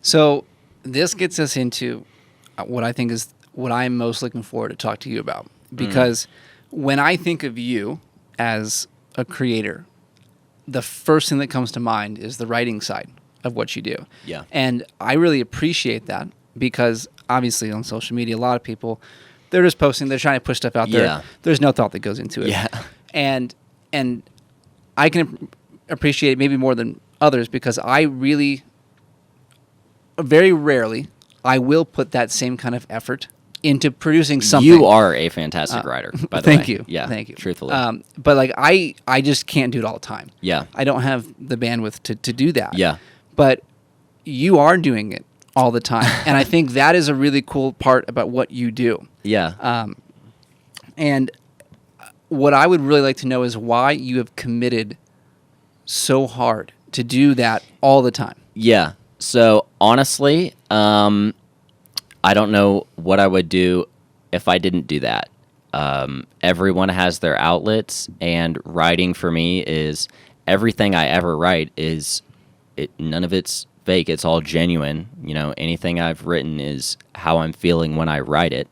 So this gets us into what I think is what I'm most looking forward to talk to you about. Because when I think of you as a creator, the first thing that comes to mind is the writing side of what you do. Yeah. And I really appreciate that because obviously on social media, a lot of people, they're just posting, they're trying to push stuff out there. Yeah. There's no thought that goes into it. Yeah. And I can appreciate it maybe more than others because I really, very rarely, I will put that same kind of effort into producing something. You are a fantastic writer, by the way. Thank you. Yeah. Thank you. Truthfully. But like I just can't do it all the time. Yeah. I don't have the bandwidth to do that. Yeah. But you are doing it all the time. And I think that is a really cool part about what you do. Yeah. And what I would really like to know is why you have committed so hard to do that all the time. Yeah. So honestly, I don't know what I would do if I didn't do that. Everyone has their outlets, and writing for me is everything I ever write is none of it's fake. It's all genuine. Anything I've written is how I'm feeling when I write it.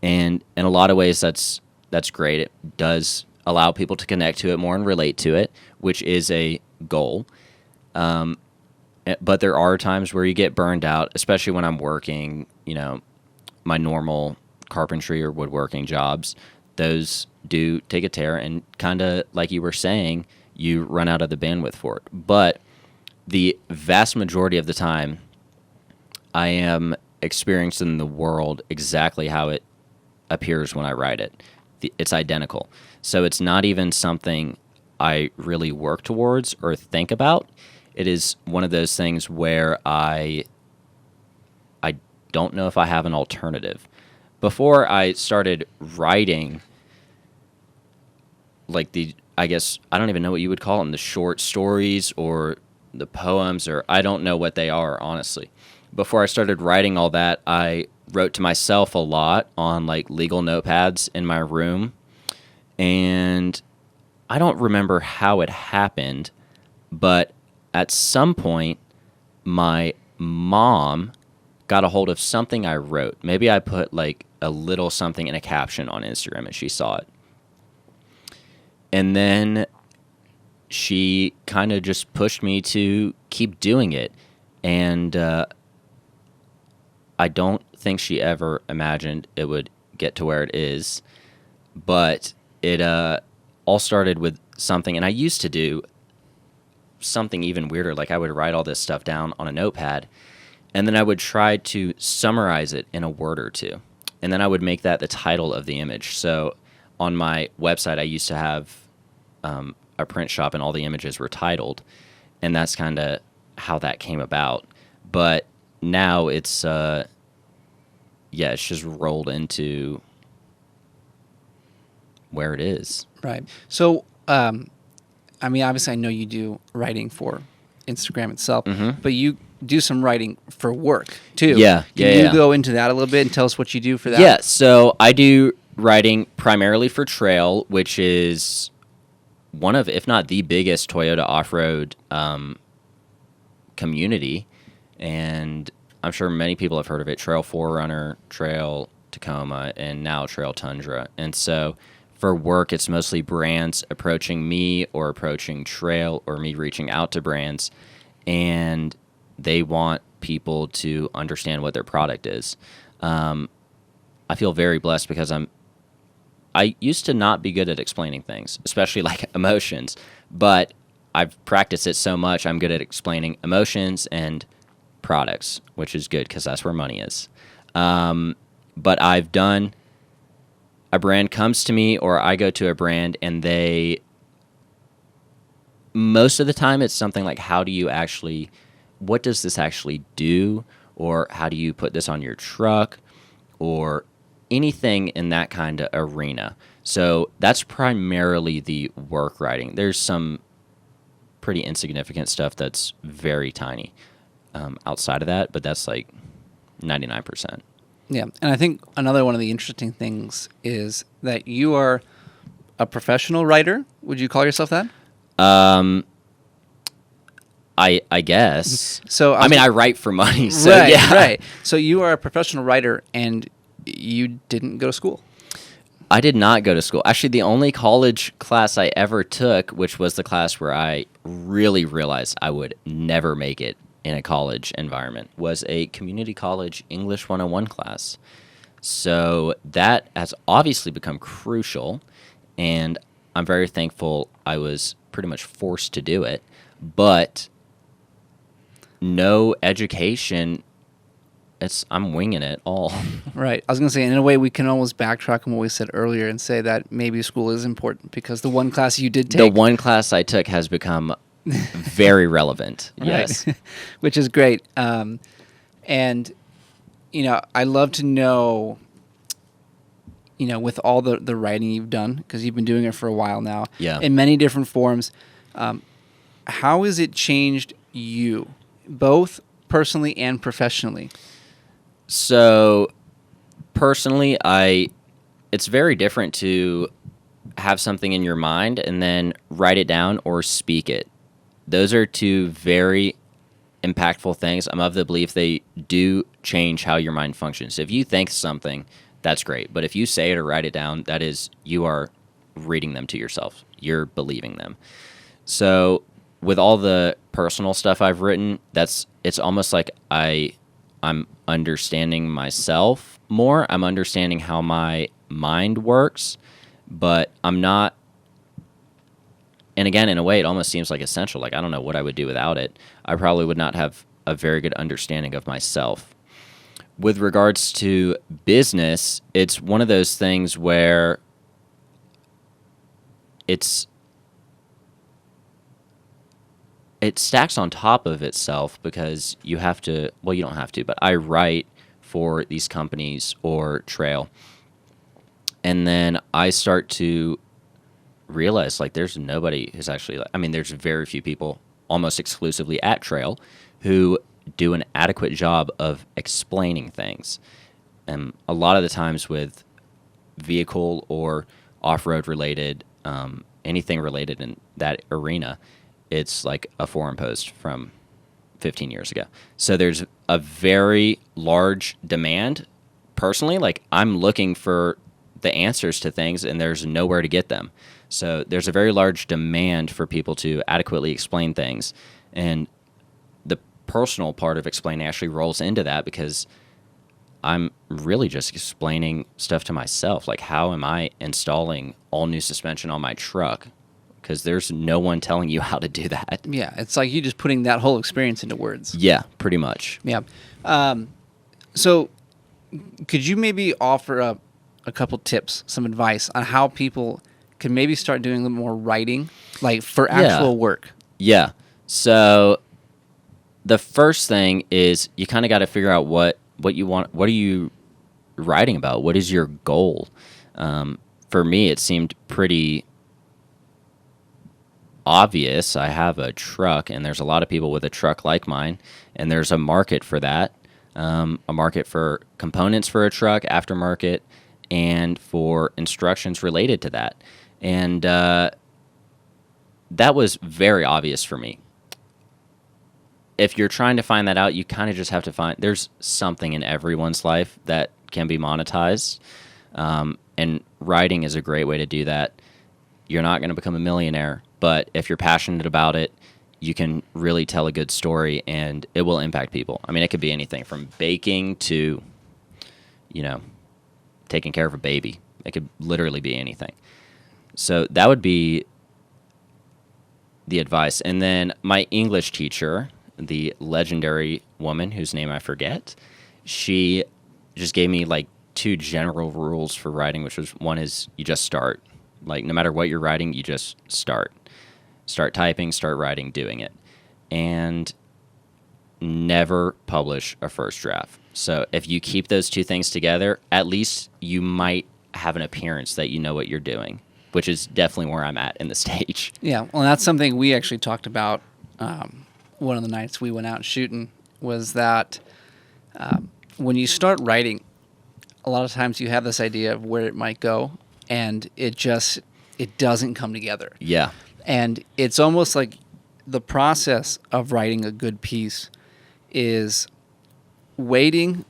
And in a lot of ways, that's great. It does allow people to connect to it more and relate to it, which is a goal. But there are times where you get burned out, especially when I'm working, my normal carpentry or woodworking jobs. Those do take a tear, and kind of like you were saying, you run out of the bandwidth for it. But the vast majority of the time, I am experiencing the world exactly how it appears when I write it. It's identical. So it's not even something I really work towards or think about. It is one of those things where I don't know if I have an alternative. Before I started writing, like I guess, I don't even know what you would call them, the short stories or the poems, or I don't know what they are, honestly. Before I started writing all that, I wrote to myself a lot on like legal notepads in my room. And I don't remember how it happened, but at some point, my mom got a hold of something I wrote. Maybe I put like a little something in a caption on Instagram and she saw it. And then she kind of just pushed me to keep doing it. And I don't think she ever imagined it would get to where it is. But it all started with something. And I used to do something even weirder. Like I would write all this stuff down on a notepad, and then I would try to summarize it in a word or two. And then I would make that the title of the image. So on my website, I used to have a print shop, and all the images were titled. And that's kind of how that came about. But now it's, it's just rolled into where it is. Right. So, obviously I know you do writing for Instagram itself, but you do some writing for work too. Yeah. Can you go into that a little bit and tell us what you do for that? Yeah. So I do writing primarily for Trail, which is one of, if not the biggest Toyota off-road community. And I'm sure many people have heard of it. Trail 4Runner, Trail Tacoma, and now Trail Tundra. And so for work, it's mostly brands approaching me or approaching Trail, or me reaching out to brands, and they want people to understand what their product is. I feel very blessed because I used to not be good at explaining things, especially like emotions, but I've practiced it so much, I'm good at explaining emotions and products, which is good because that's where money is. But I've done, a brand comes to me or I go to a brand, and most of the time it's something like, what does this actually do? Or how do you put this on your truck? Or anything in that kind of arena. So that's primarily the work writing. There's some pretty insignificant stuff that's very tiny outside of that, but that's like 99%. Yeah, and I think another one of the interesting things is that you are a professional writer. Would you call yourself that? I guess. So I write for money. So right, yeah. right. So you are a professional writer, and you didn't go to school. I did not go to school. Actually, the only college class I ever took, which was the class where I really realized I would never make it in a college environment, was a community college English 101 class. So that has obviously become crucial, and I'm very thankful I was pretty much forced to do it. But no education, I'm winging it all. Right. I was going to say, in a way, we can almost backtrack on what we said earlier and say that maybe school is important because the one class you did take. The one class I took has become very relevant. Yes. Which is great. And, I love to know, with all the writing you've done, because you've been doing it for a while now, Yeah. in many different forms, how has it changed you, both personally and professionally? So, personally, it's very different to have something in your mind and then write it down or speak it. Those are two very impactful things. I'm of the belief they do change how your mind functions. If you think something, that's great. But if you say it or write it down, that is, you are reading them to yourself. You're believing them. So, with all the personal stuff I've written, it's almost like I'm understanding myself more. I'm understanding how my mind works, but I'm not. And again, in a way, it almost seems like essential. Like, I don't know what I would do without it. I probably would not have a very good understanding of myself. With regards to business, it's one of those things where it stacks on top of itself because you have to, well, you don't have to, but I write for these companies or Trail. And then I start to realize, like, there's nobody who's actually, there's very few people, almost exclusively at Trail, who do an adequate job of explaining things. And a lot of the times with vehicle or off-road related, anything related in that arena, it's like a forum post from 15 years ago. So there's a very large demand. Personally, like, I'm looking for the answers to things and there's nowhere to get them. So there's a very large demand for people to adequately explain things. And the personal part of explaining actually rolls into that because I'm really just explaining stuff to myself. Like, how am I installing all new suspension on my truck? Because there's no one telling you how to do that. Yeah, it's like you just putting that whole experience into words. Yeah, pretty much. Yeah. So could you maybe offer a couple tips, some advice on how people can maybe start doing a little more writing, like for actual work? Yeah. So the first thing is you kind of got to figure out what you want. What are you writing about? What is your goal? For me, it seemed pretty obvious. I have a truck, and there's a lot of people with a truck like mine, and there's a market for that, a market for components for a truck, aftermarket, and for instructions related to that. And that was very obvious for me. If you're trying to find that out, you kind of just have to find, there's something in everyone's life that can be monetized, and writing is a great way to do that. You're not going to become a millionaire, but if you're passionate about it, you can really tell a good story and it will impact people. It could be anything from baking to, taking care of a baby. It could literally be anything. So that would be the advice. And then my English teacher, the legendary woman whose name I forget, she just gave me like 2 general rules for writing, which was, one is you just start. Like, no matter what you're writing, you just start. Start typing, start writing, doing it. And never publish a first draft. So if you keep those 2 things together, at least you might have an appearance that you know what you're doing, which is definitely where I'm at in the stage. Yeah, well, that's something we actually talked about one of the nights we went out shooting, was that when you start writing, a lot of times you have this idea of where it might go, and it doesn't come together. Yeah. And it's almost like the process of writing a good piece is waiting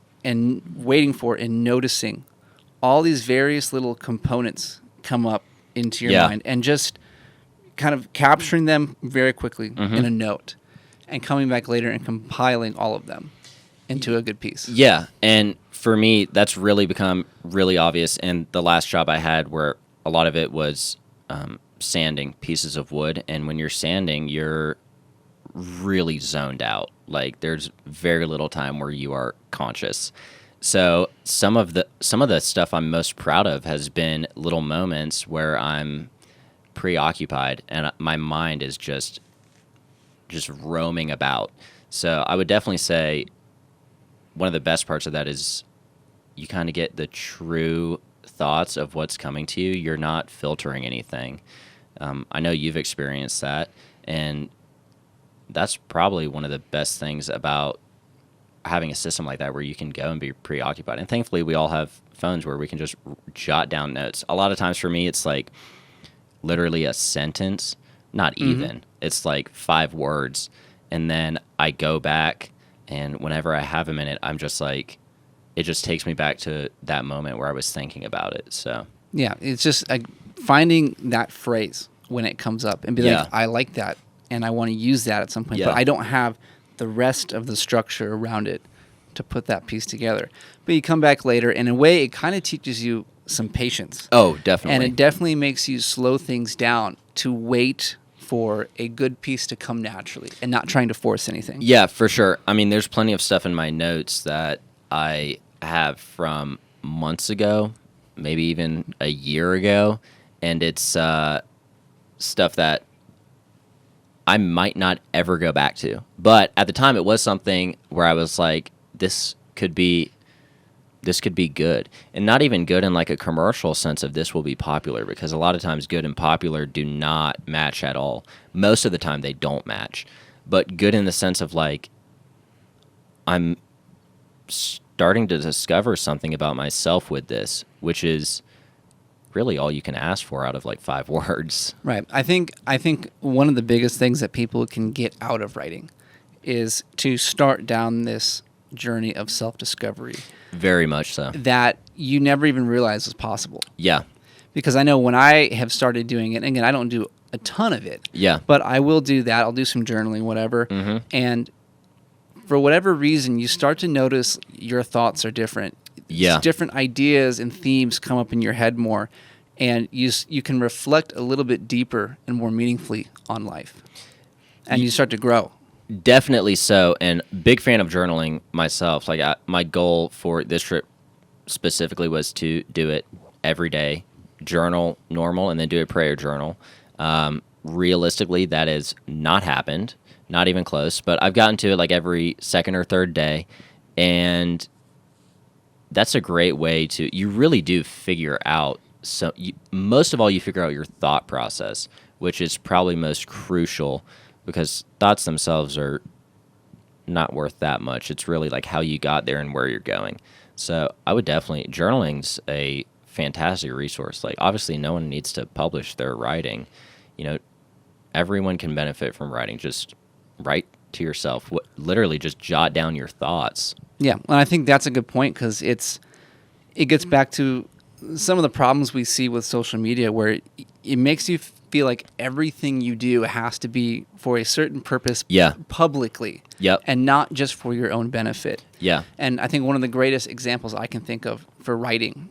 for and noticing all these various little components come up into your mind and just kind of capturing them very quickly in a note and coming back later and compiling all of them into a good piece. Yeah, and for me, that's really become really obvious in the last job I had, where a lot of it was sanding pieces of wood, and when you're sanding, you're really zoned out. Like, there's very little time where you are conscious. So some of the stuff I'm most proud of has been little moments where I'm preoccupied and my mind is just roaming about. So I would definitely say one of the best parts of that is you kind of get the true thoughts of what's coming to you. You're not filtering anything. I know you've experienced that, and that's probably one of the best things about having a system like that, where you can go and be preoccupied. And thankfully, we all have phones where we can just jot down notes. A lot of times for me, it's like literally a sentence, not even. It's like 5 words. And then I go back, and whenever I have a minute, I'm just like, it just takes me back to that moment where I was thinking about it. So yeah, it's just finding that phrase when it comes up and be like, I like that, and I want to use that at some point, but I don't have the rest of the structure around it to put that piece together. But you come back later, and in a way, it kind of teaches you some patience. Oh, definitely. And it definitely makes you slow things down to wait for a good piece to come naturally and not trying to force anything. Yeah, for sure. I mean, there's plenty of stuff in my notes that I have from months ago, maybe even a year ago, and it's stuff that I might not ever go back to. But at the time, it was something where I was like, this could be good. And not even good in like a commercial sense of this will be popular, because a lot of times good and popular do not match at all. Most of the time they don't match. But good in the sense of like, I'm starting to discover something about myself with this, which is really all you can ask for out of like 5 words. Right. I think one of the biggest things that people can get out of writing is to start down this journey of self-discovery. Very much so. That you never even realized was possible. Yeah. Because I know when I have started doing it, and again, I don't do a ton of it. Yeah. But I will do that. I'll do some journaling, whatever. And for whatever reason, you start to notice your thoughts are different. Yeah. Different ideas and themes come up in your head more, and you can reflect a little bit deeper and more meaningfully on life, and you start to grow. Definitely so, and big fan of journaling myself. Like my goal for this trip specifically was to do it every day, journal normal, and then do a prayer journal. Realistically, that has not happened, not even close. But I've gotten to it like every second or third day, and that's a great way to. You really do figure out. So most of all, you figure out your thought process, which is probably most crucial, because thoughts themselves are not worth that much. It's really like how you got there and where you're going. So I would definitely, journaling's a fantastic resource. Like, obviously no one needs to publish their writing. You know, everyone can benefit from writing. Just write to yourself. Literally just jot down your thoughts. Yeah, and I think that's a good point, because it gets back to some of the problems we see with social media, where it makes you feel like everything you do has to be for a certain purpose publicly, and not just for your own benefit. Yeah. And I think one of the greatest examples I can think of for writing,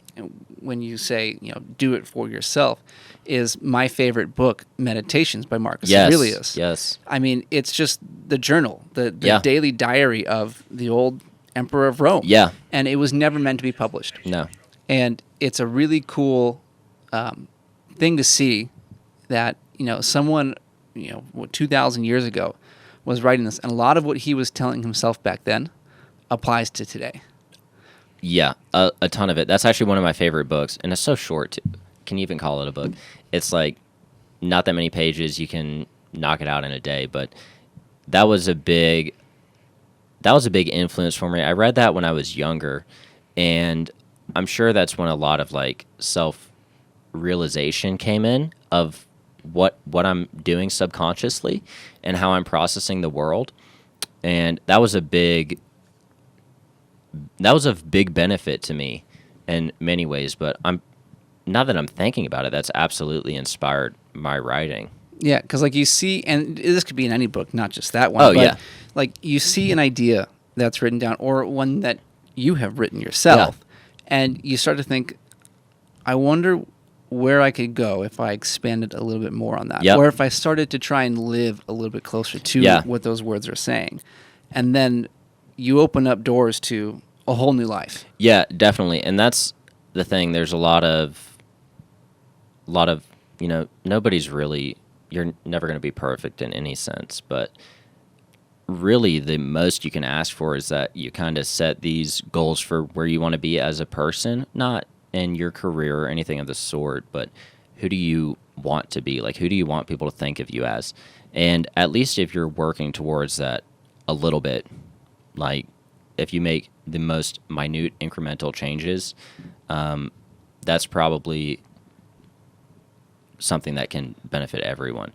when you say, do it for yourself, is my favorite book, Meditations by Marcus Aurelius. Yes. I mean, it's just the journal, the daily diary of the old emperor of Rome. Yeah. And it was never meant to be published. No. And it's a really cool thing to see that, someone, 2,000 years ago was writing this. And a lot of what he was telling himself back then applies to today. Yeah, a ton of it. That's actually one of my favorite books. And it's so short, too. Can you even call it a book? It's like not that many pages. You can knock it out in a day. But that was a big influence for me. I read that when I was younger. And I'm sure that's when a lot of like self-realization came in of what I'm doing subconsciously and how I'm processing the world. And that was of big benefit to me in many ways, but now that I'm thinking about it, that's absolutely inspired my writing. Yeah, because like you see, and this could be in any book, not just that one. Oh, but yeah. Like you see an idea that's written down, or one that you have written yourself, and you start to think, I wonder where I could go if I expanded a little bit more on that, Yep. or if I started to try and live a little bit closer to what those words are saying, and then you open up doors to a whole new life. Yeah, definitely. And that's the thing. There's a lot of, nobody's really, you're never going to be perfect in any sense, but really the most you can ask for is that you kind of set these goals for where you want to be as a person, not in your career or anything of the sort, but who do you want to be? Like, who do you want people to think of you as? And at least if you're working towards that a little bit, like if you make the most minute incremental changes, that's probably something that can benefit everyone.